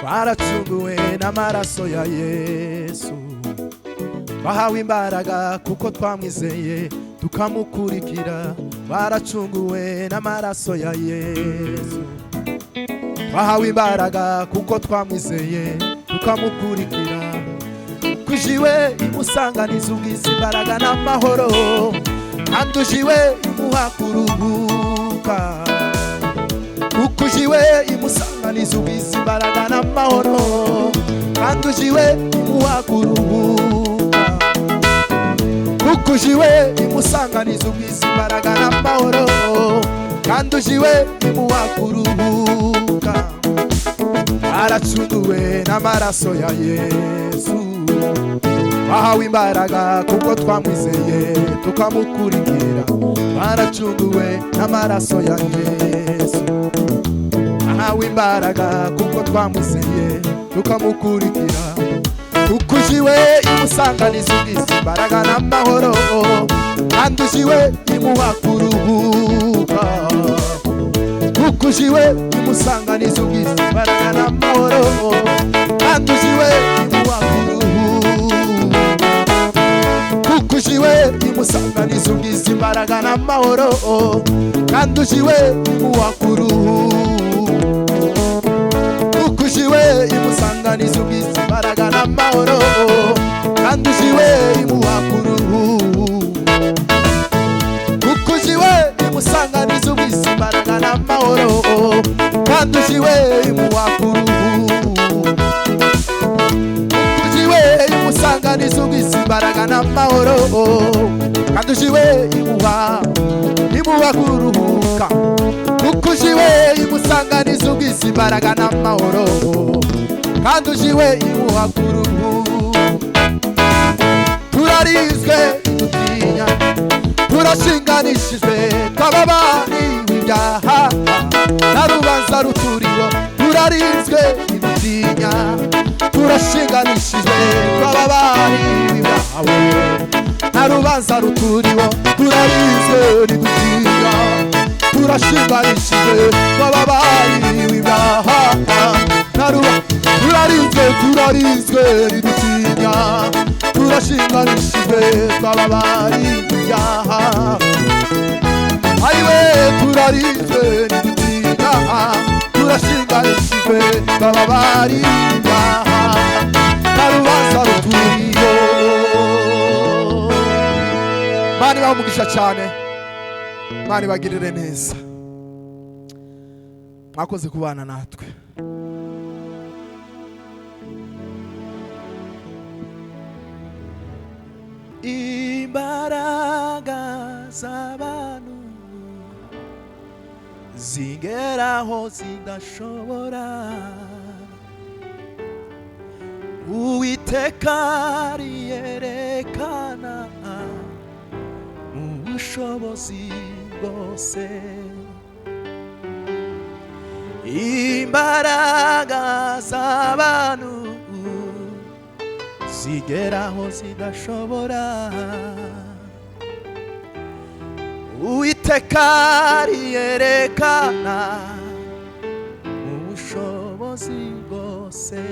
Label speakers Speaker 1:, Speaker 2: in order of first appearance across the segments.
Speaker 1: Twaracunguwe n'amaraso ya Yesu, twahawe imbaraga kuko twamwizeye tukamukurikira. Twaracunguwe n'amaraso ya Yesu, twahawe imbaraga kuko twamwizeye tukamukurikira. Kujiwe imusanganiza ubwiza imbaraga n'amahoro, andujiwe imuha kuruhuka. Kujiwe imusanganiza ubwiza imbaraga n'amahoro, andujiwe imuha kuruhuka. Kujiwe imusanganiza ubwiza imbaraga n'amahoro, andujiwe imuha kuruhuka. Aracunguwe n'amaraso ya Yesu, twahawe imbaraga kuko twamwizeye tukamukurikira. Twaracunguwe n'amaraso ya Yesu, twahawe imbaraga kuko twamwizeye tukamukurikira. Kujiwe imusanganiza ubwiza imbaraga n'amahoro, andujiwe imuha kuruhuka. Kujiwe imusanganiza ubwiza imbaraga n'amahoro, andujiwe imuha kuruhuka. Kujiwe imusanganiza ubwiza imbaraga n'amahoro, andujiwe imuha kuruhuka. Kujiwe imusanganiza ubwiza imbaraga n'amahoro, andujiwe imuha kuruhuka. Kujiwe imusanganiza ubwiza imbaraga n'amahoro, andujiwe imuha kuruhuka. Kujiwe imusanganiza ubwiza imbaraga n'amahoro, andujiwe imuha kuruhuka. Kujiwe imusanganiza ubwiza imbaraga n'amahoro, andujiwe imuha kuruhuka. Turarizwe dutinya, turashinganishijwe twababariwe ibyaha na rubanza ruturiho. Turarizwe dutinya, turashinganishijwe twababariwe ibyaha na rubanza ruturiho. Turarizwe dutinya, turashinganishijwe twababariwe ibyaha na rubanza. Turarizwe dutinya, turashinganishijwe twababariwe ibyaha. Ayiwe turarizwe dutinya, turashinganishijwe twababariwe ibyaha na rubanza ruturiho. Mani bamugisha cyane, Mani bagirire neza. Mwakoze kubana natwe. Imbaraga z'abantu zingeraho zidashobora, Uwiteka riyerekana ubushobozi bwose. Imbaraga z'abantu zigeraho zidashobora, Uwiteka riyerekana ubushobozi bwose.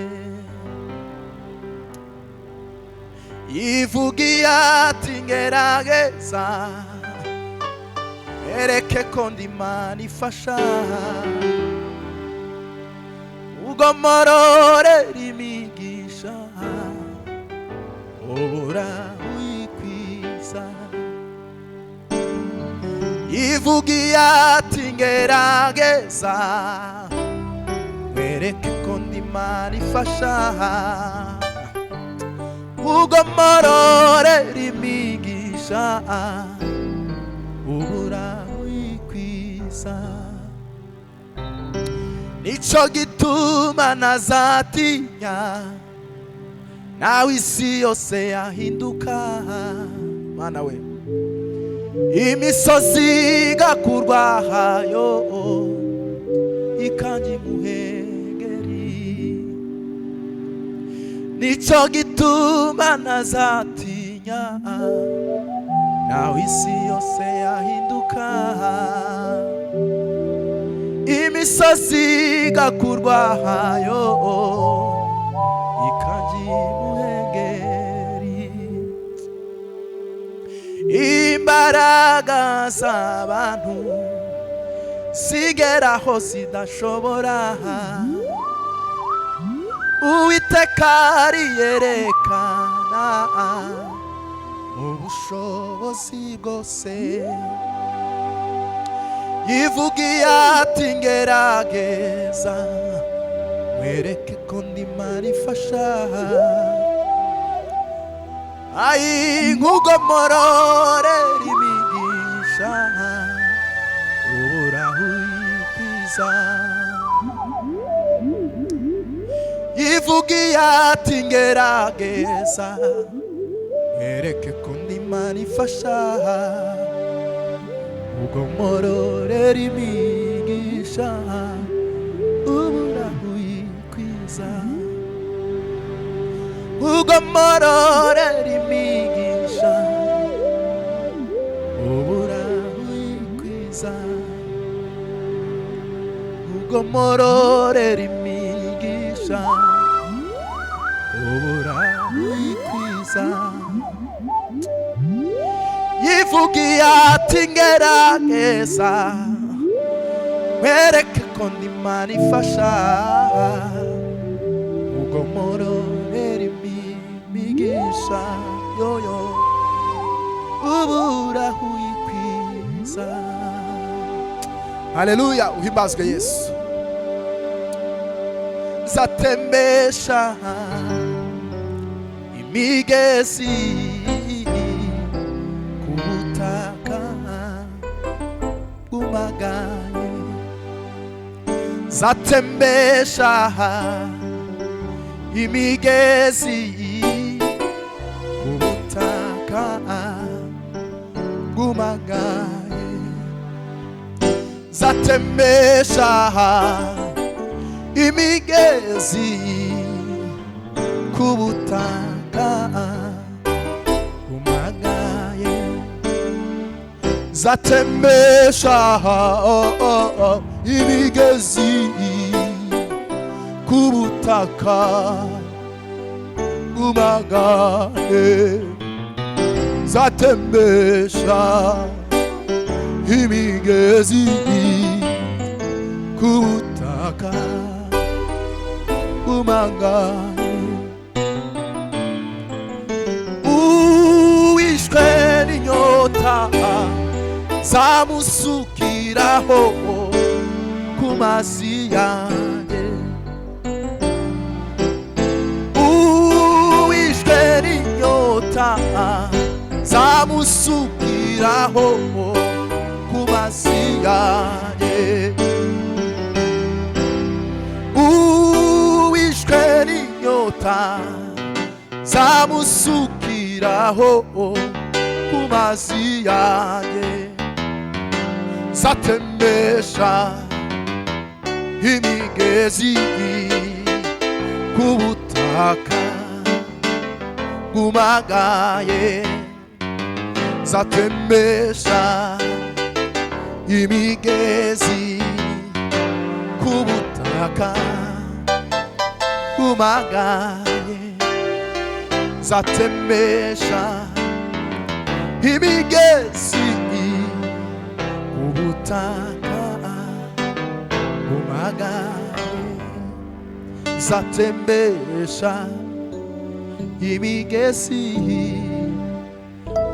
Speaker 1: Yivugiye ati ngerageza ereke ko ndi Imana ifasha, ugomororera imigisha ubura uyikwiza. Yivugiye ati ngerageza wereke ko ndi Imana ifasha, ugomororera imigisha ubura uyikwiza. Nico gituma ntazatinya, nawe isi yose yahinduka. Mana we, imisozi igakurwayo ikanjye imuhengeri. Nico gituma ntazatinya, nawe isi yose yahinduka. imisozi igakurwayo ikagimuhengeri, imbaraga z'abantu zigeraho zidashobora, Uwiteka ariyerekana ubushobozi bwose. Yivugiye ati ngerageza wereke ko ndi Imana ifasha, nkugomororera imigisha urahuyikwiza. Yivugiye ati ngerageza wereke ko ndi Imana ifasha, ugomororera imigisha urahuyikwiza. Ugomororera imigisha urahuyikwiza. Ugomororera imigisha urahuyikwiza. Yivugiye ati ngerageza wereke ko ndi Imana ifasha, ugomororera imigisha yoyo urahuyikwiza. Haleluya, uhimbazwe Yesu. Zatembesha imigezi kubutaka bwumagaye, zatembesha imigezi kubutaka bwumagaye, zatembesha imigezi kubutaka bwumagaye, zatembesha imigezi kubutaka bwumagaye, zatembesha imigezi kubutaka bwumagaye. Uwishwe n'inyota zamusukiraho ku mazi yanjye, uwishwe n'inyota zamusukiraho ku mazi yanjye, uwishwe n'inyota zamusukiraho ku mazi yanjye, zatembesha imigezi kubutaka bwumagaye, zatembesha imigezi kubutaka bwumagaye, zatembesha imigezi kubutaka bwumagaye, zatembesha imigezi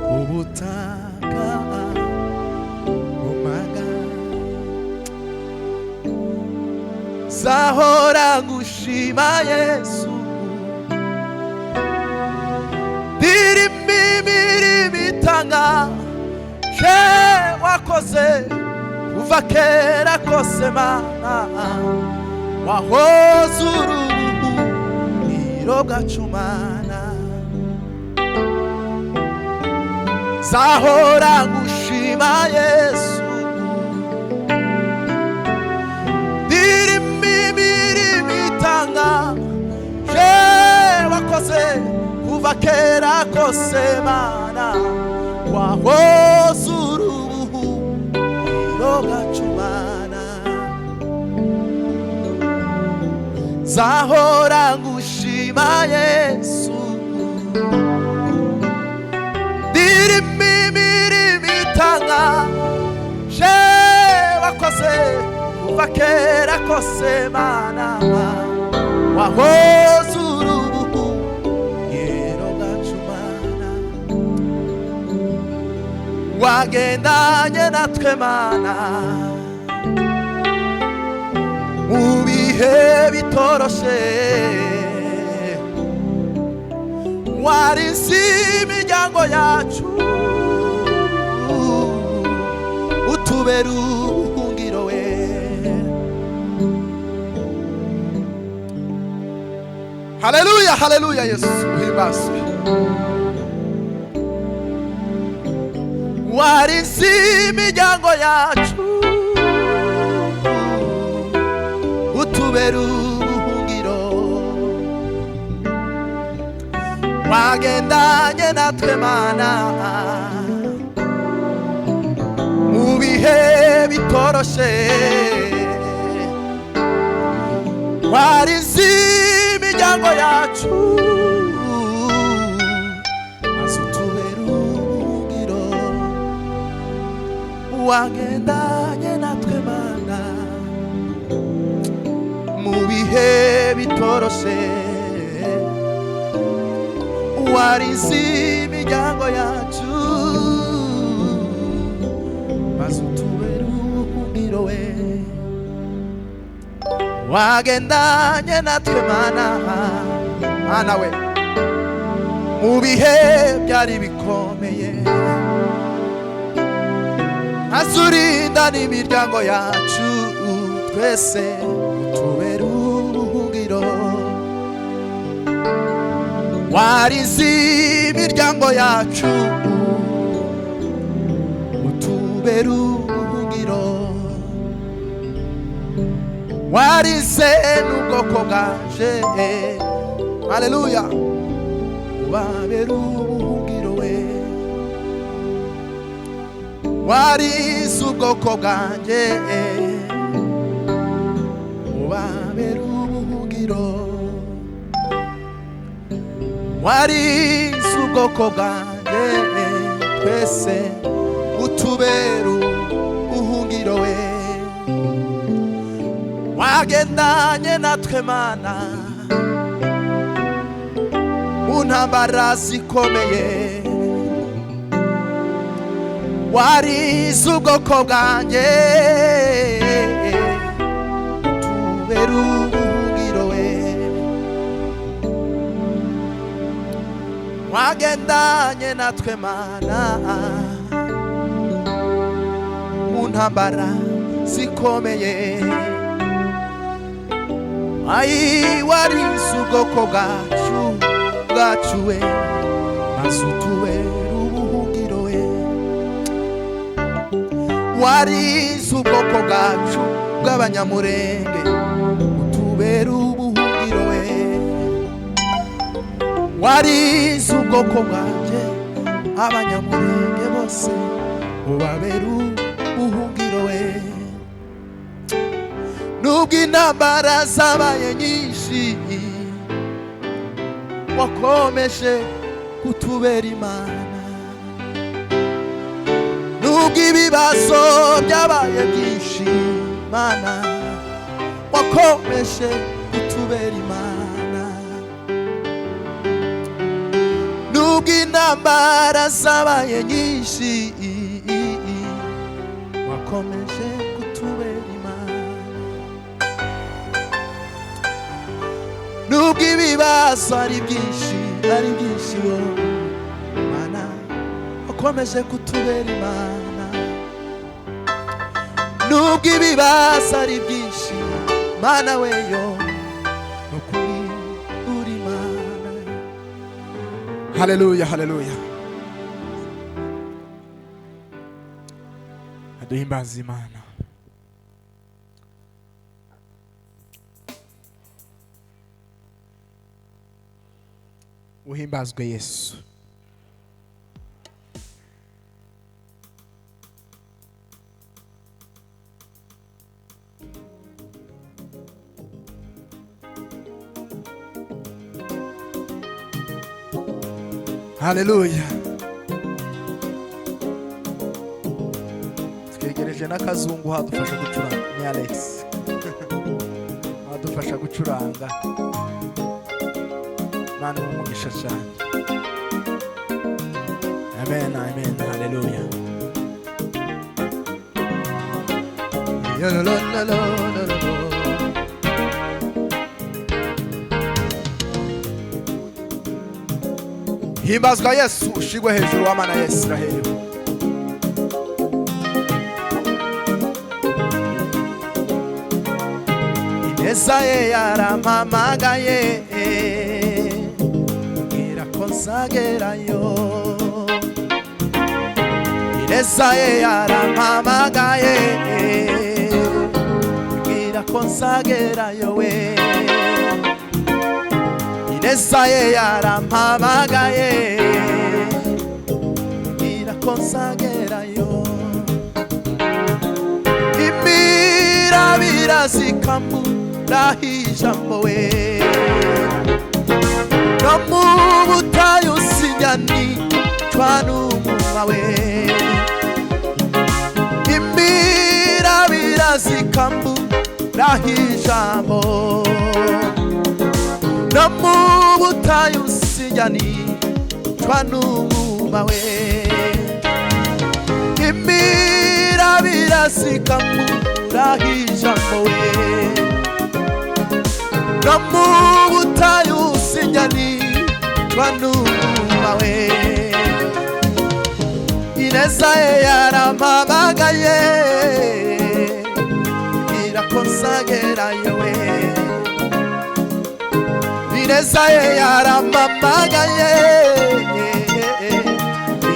Speaker 1: kubutaka bwumagaye. Zahora ngushima Yesu, ndirimba imirimo itangaje wakoze kuva kera kose Mana, wahoze urubuhiro bwacu Mana. Zahora ngushima Yesu, ndirimba imirimo itangaje wakoze kuva kera kose Mana, wahoze urubuhiro bwacu Mana. nzahora ngushima Yesu, ndirimba imirimo itangaje wakoze kuva kera kose Mana, wahoze urubuhungiro bwacu Mana, wagendanye natwe Mana mu bihe bitoroshe, warinze imiryango yacu utubera ubuhungiro we. Haleluya, haleluya, Yesu uhimbazwe. Warinze imiryango yacu utubera ubuhungiro, wagendanye natwe Mana mu bihe bitoroshe, warinze imiryango yacu maze utubera ubuhungiro, wagendanye natwe Mana mu bihe bitoroshe, warinze imiryango yacu maze utubera ubuhungiro we. Wagendanye natwe Mana, Mana we mu bihe byari bikomeye, azurinda n'imiryango yacu twese utubera ubuhungiro, warinze imiryango yacu utubera ubuhungiro, warinze n'ubwoko bwanje, haleluya, ubabera ubuhungiro we. Warinze ubwoko bwanje, ubabera ubuhungiro, warinze ubwoko bwanje twese utubera ubuhungiro we. Wagendanye natwe Mana mu ntambara zikomeye, warinze ubwoko bwanjye utubera ubuhungiro we. Wagendanye natwe Mana mu ntambara zikomeye, warinze ubwoko bwacu we maze utubera ubuhungiro we. Warinze ubwoko bwacu bw'abanyamurenge utubera ubuhungiro we. Warinze ubwoko bwanjye abanyamurenge bose ubabera ubuhungiro we. Nubwo intambara zabaye nyinshi, wakomeje kutubera Imana. Nubwo ibibazo byabaye byinshi Mana, wakomeje kutubera Imana. Nubwo intambara zabaye nyinshi, wakomeje kutubera Imana. Nubwo ibibazo ari byinshi Mana, wakomeje kutubera Imana. Nubwo ibibazo ari byinshi Mana weyo, nukuri uri Imana. Haleluya, haleluya. Aduhimbaza Imana. Uhimbazwe Yesu. Haleluya. Twegereje n'akazungu hadufasha gucuranga. Ni Alex. Hadufasha gucuranga. Mana umugisha cyane. Amen, amen. Haleluya. Yo lo lo lo lo lo. Himbazwa Yesu, ushigwe hejuru w'amana ya Israheli. Ineza ye yarampamagaye, irakonsagerayo. Ineza ye yarampamagaye, irakonsagerayo we. Ineza ye yarampamagaye, irakonsagerayo. Imirabira zikambura ijambo we, no mu butayu sinyanicwa n'umunwa we. Imirabira zikambura ijambo, no mu butayu sinyanicwa n'umunwa we. Imirabira zikambura ijambo we, no mu butayu sinyanicwa n'umunwa we. Ineza ye yarampamagaye, irakonsagerayo we. Ineza ye yarampamagaye,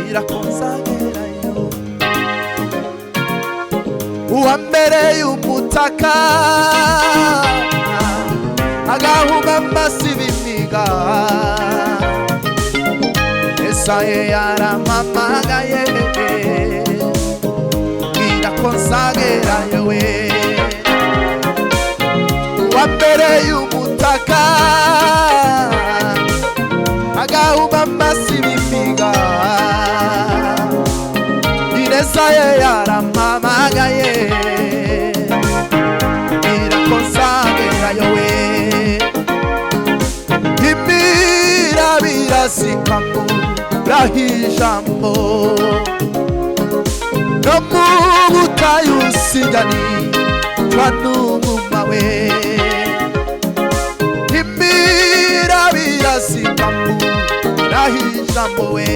Speaker 1: irakonsagerayo. Uwambereye umutaka, agahuma amasiba imiga. Ineza ye yarampamagaye, irakonsagerayo we. Uwambereye umutaka, agahuma amasiba imiga. Ineza ye yarampamagaye, irakonsagerayo we. Imirabira zikambura ijambo, no mu butayu sinyanicwa n'umunwa we. Imirabira zikambura ijambo we,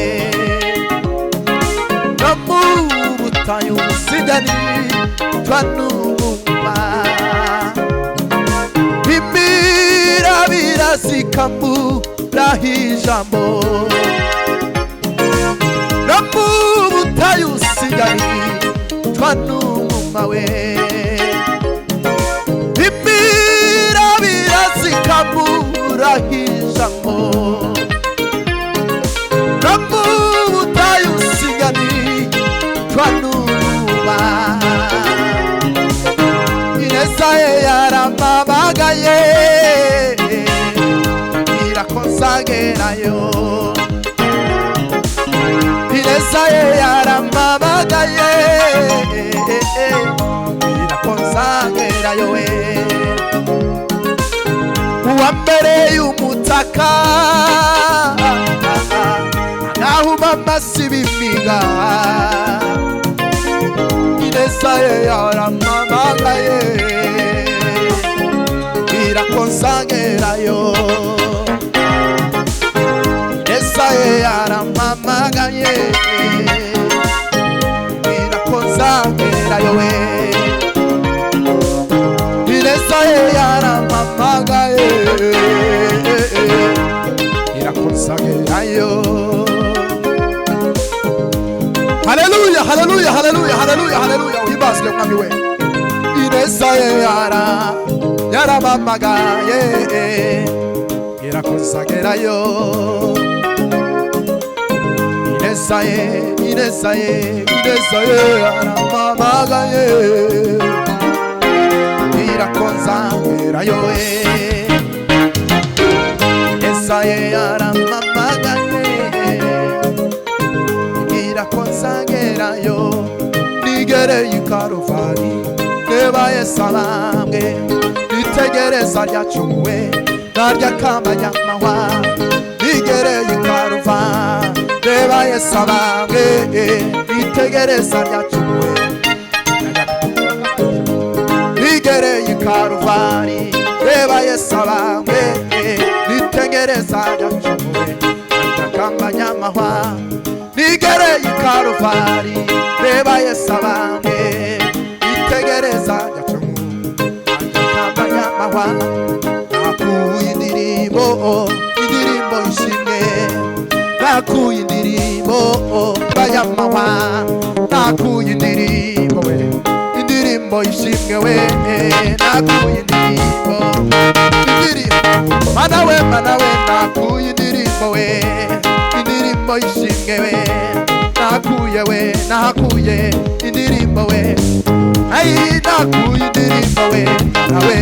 Speaker 1: no mu butayu sinyanicwa n'umunwa. Imirabira zikambura ijambo, no mu butayu sinyanicwa n'umunwa we. Imirabira zikambura ijambo, no mu butayu sinyanicwa n'umunwa. Ineza ye yarampamagaye, irakonsagerayo. Ineza ye yarampamagaye, irakonsagerayo we. Uwambereye umutaka, agahuma amasiba imiga. Ineza ye yarampamagaye, irakonsagerayo. Ineza ye yarampamagaye, irakonsagerayo we. Ineza ye yarampamagaye, irakonsagerayo. Haleluya, haleluya, haleluya, haleluya, haleluya. Uhimbazwe mwami we. Ineza ye yarampamagaye, irakonsagerayo. Ineza ye, ineza ye, ineza ye yarampamagaye, irakonsagerayo we. Ineza ye yarampamagaye, Yesu abambwe nitegereza ryacumuwe narya kamanyamahwa nigereye ikaruva reba Yesu abambwe nitegereza ryacumuwe nigereye ikaruvari reba Yesu abambwe nitegereza ryacumuwe narya kamanyamahwa nigereye ikaruvari reba Yesu abambwe nitegereza ryacumuwe akambanyamahwa nakuye indirimbo ishimwe nakuye indirimbo bayamahwa nakuye indirimbo we indirimbo ishimwe we nakuye indirimbo mana we nakuye indirimbo we indirimbo ishimwe we nakuye indirimbo we ai nakuye indirimbo we mana we